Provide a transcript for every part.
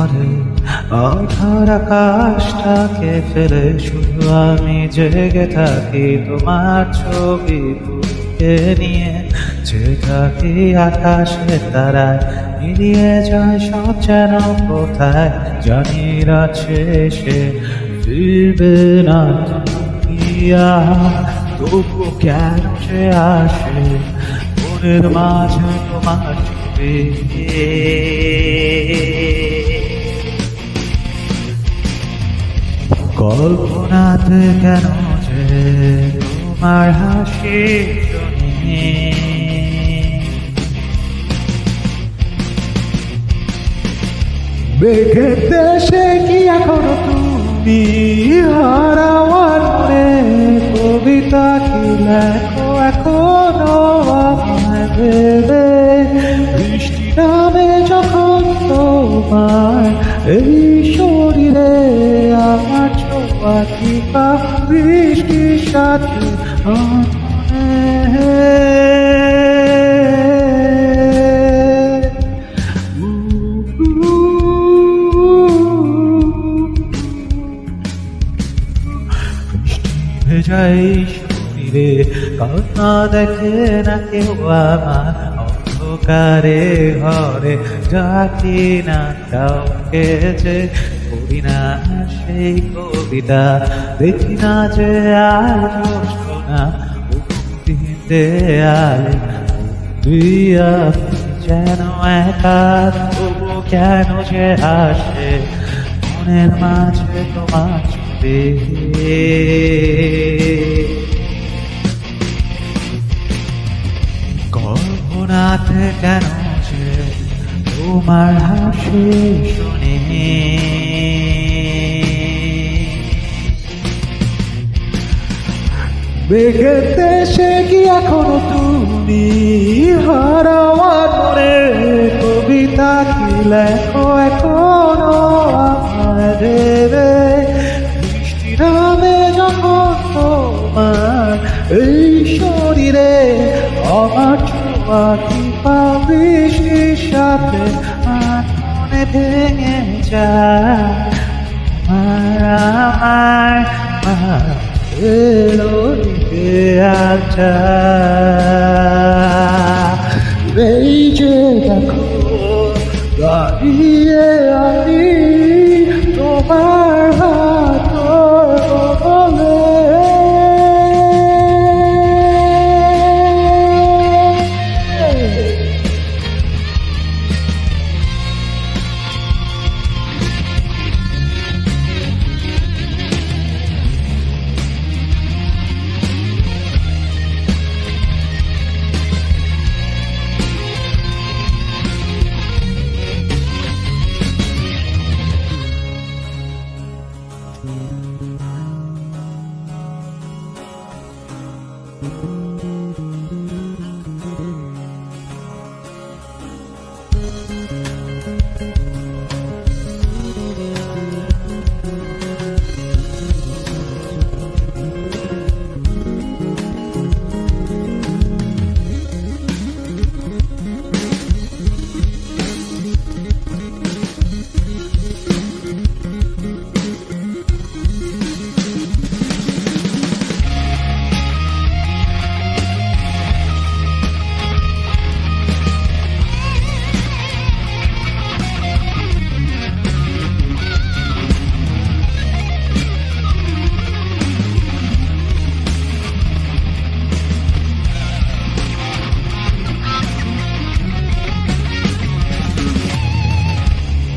ঘরে অধর আকাশটাকে ফেলে শুধু আমি জেগে থাকি তোমার ছবি বুকে নিয়ে, যে থাকি আকাশের তারায় মিলিয়ে যায় সব যেন কোথায় জানি আছে সে ফিরবে না দুনিয়া। তবু কেন সে আসে মনের মাঝে তোমার ছবি, কল্পনাতে কেন যে তোমার হাসি শুনি, বেগে দেশে কি এখনো তুমি হারাওয়ার মনে, কবিতা কি লেখো এখনো আমায় ভেবে, বৃষ্টি নামে যখন তোমার এই শরীরে আমার ছোঁয়া কি পা বৃষ্টির সাথে ভেজাই শরীরে কান্না দেখে না কেউ আমার, অন্ধকারে ঘরে ডাকি না কাউকে, যে পড়ি না সেই কবিতা দেখি না যে আর না দেয়ালে দিয়া, যেন একা তবু কেন যে আসে মনের মাঝে তোমার ছবি, কল্পনাতে কেন যে তোমার হাসি শুনি, বেগে দেশে কি এখনো তুমি হারাওয়ার মনে, কবিতা কি লেখো এখনো আমায় ভেবে, বৃষ্টি নামে যখন তোমার এই শরীরে আমার ছোঁয়া কি পা বৃষ্টির সাথে আর মনে ভেঙে যায় আমার আচ্ছা এই যে দেখো দাঁড়িয়ে আমি তোমার হাত বলে,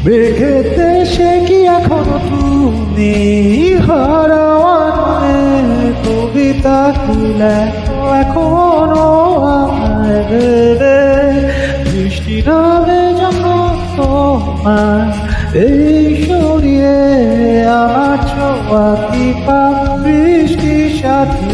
বেগে দেশে কি এখনো তুমি হারাওয়ার মনে, কবিতা কি লেখো এখনো আমায় ভেবে, বৃষ্টি নামে যখন তোমার এই শরীরে আমার ছোঁয়া কি পা বৃষ্টির সাথে